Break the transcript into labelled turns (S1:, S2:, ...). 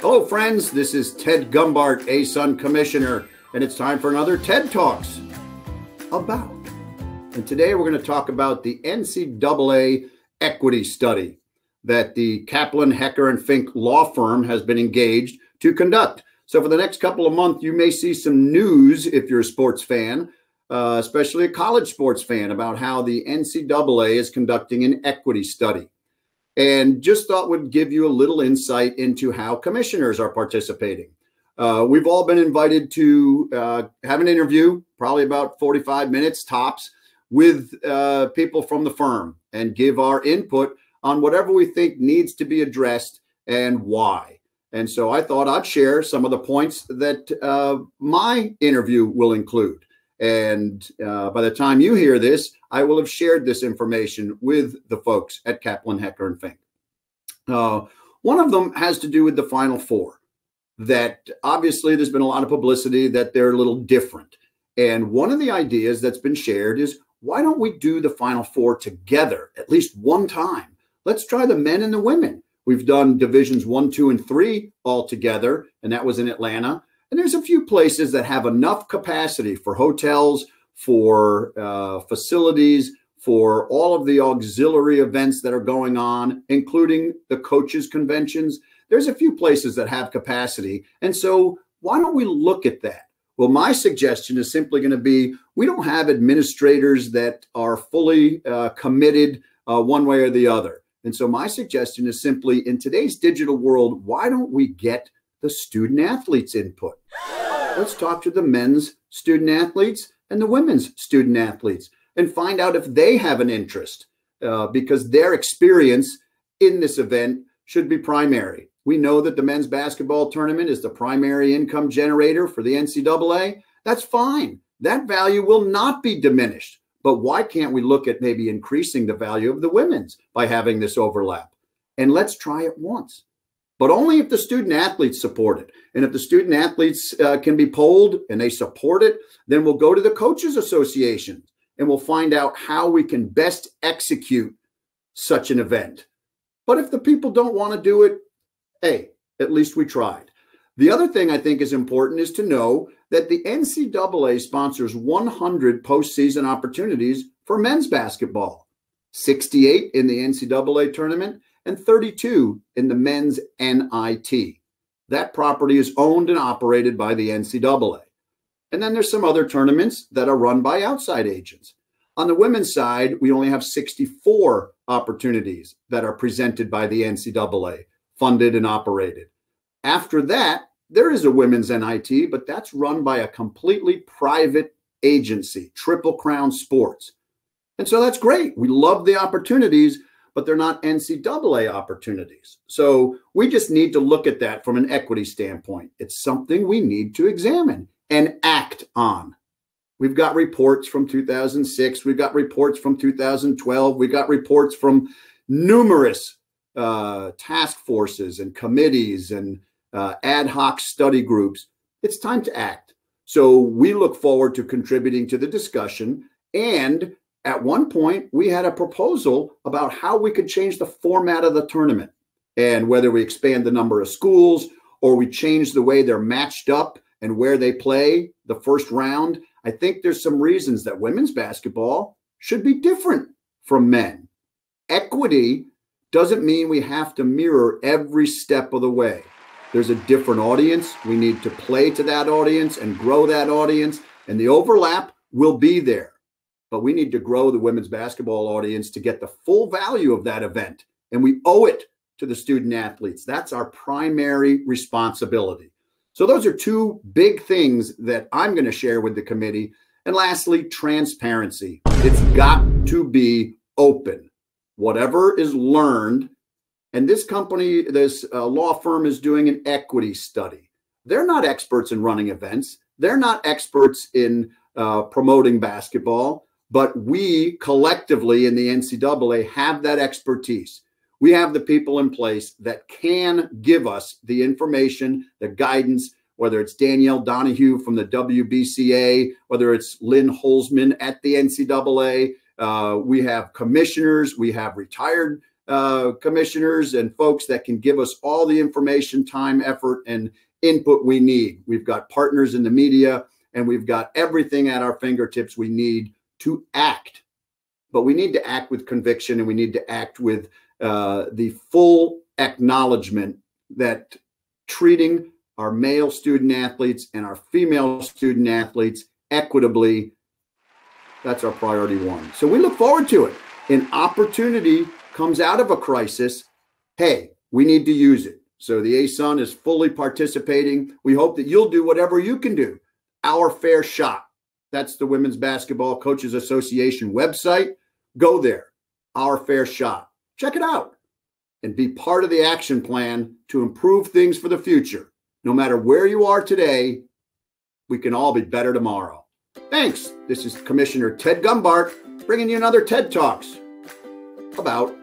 S1: Hello, friends. This is Ted Gumbart, ASUN Commissioner, and it's time for another TED Talks about. And today we're going to talk about the NCAA Equity Study that the Kaplan, Hecker, and Fink law firm has been engaged to conduct. So for the next couple of months, you may see some news if you're a sports fan, especially a college sports fan, about how the NCAA is conducting an equity study. And just thought would give you a little insight into how commissioners are participating. We've all been invited to have an interview, probably about 45 minutes tops, with people from the firm and give our input on whatever we think needs to be addressed and why. And so I thought I'd share some of the points that my interview will include. And by the time you hear this, I will have shared this information with the folks at Kaplan, Hecker, and Fink. One of them has to do with the Final Four, that obviously there's been a lot of publicity that they're a little different. And one of the ideas that's been shared is, why don't we do the Final Four together at least one time? Let's try the men and the women. We've done divisions 1, 2, and 3 all together, and that was in Atlanta. And there's a few places that have enough capacity for hotels, for facilities, for all of the auxiliary events that are going on, including the coaches' conventions. There's a few places that have capacity. And so why don't we look at that? Well, my suggestion is simply going to be, we don't have administrators that are fully committed one way or the other. And so my suggestion is simply, in today's digital world, why don't we get the student athletes' input? Let's talk to the men's student athletes and the women's student athletes and find out if they have an interest, because their experience in this event should be primary. We know that the men's basketball tournament is the primary income generator for the NCAA. That's fine. That value will not be diminished. But why can't we look at maybe increasing the value of the women's by having this overlap? And let's try it once. But only if the student athletes support it. And if the student athletes can be polled and they support it, then we'll go to the coaches association and we'll find out how we can best execute such an event. But if the people don't want to do it, hey, at least we tried. The other thing I think is important is to know that the NCAA sponsors 100 postseason opportunities for men's basketball, 68 in the NCAA tournament, and 32 in the men's NIT. That property is owned and operated by the NCAA. And then there's some other tournaments that are run by outside agents. On the women's side, we only have 64 opportunities that are presented by the NCAA, funded and operated. After that, there is a women's NIT, but that's run by a completely private agency, Triple Crown Sports. And so that's great. We love the opportunities, but they're not NCAA opportunities. So we just need to look at that from an equity standpoint. It's something we need to examine and act on. We've got reports from 2006. We've got reports from 2012. We got reports from numerous task forces and committees and ad hoc study groups. It's time to act. So we look forward to contributing to the discussion. And at one point, we had a proposal about how we could change the format of the tournament, and whether we expand the number of schools or we change the way they're matched up and where they play the first round. I think there's some reasons that women's basketball should be different from men. Equity doesn't mean we have to mirror every step of the way. There's a different audience. We need to play to that audience and grow that audience, and the overlap will be there. But we need to grow the women's basketball audience to get the full value of that event, and we owe it to the student athletes. That's our primary responsibility. So those are two big things that I'm going to share with the committee. And lastly, transparency. It's got to be open. Whatever is learned, and this company, this law firm is doing an equity study. They're not experts in running events. They're not experts in promoting basketball, but we collectively in the NCAA have that expertise. We have the people in place that can give us the information, the guidance, whether it's Danielle Donahue from the WBCA, whether it's Lynn Holzman at the NCAA. We have commissioners, we have retired commissioners and folks that can give us all the information, time, effort, and input we need. We've got partners in the media, and we've got everything at our fingertips we need to act. But we need to act with conviction, and we need to act with the full acknowledgement that treating our male student athletes and our female student athletes equitably, that's our priority one. So we look forward to it. An opportunity comes out of a crisis. Hey, we need to use it. So the ASUN is fully participating. We hope that you'll do whatever you can do. Our Fair Shot. That's the Women's Basketball Coaches Association website. Go there. Our Fair Shot. Check it out and be part of the action plan to improve things for the future. No matter where you are today, we can all be better tomorrow. Thanks. This is Commissioner Ted Gumbart bringing you another TED Talks about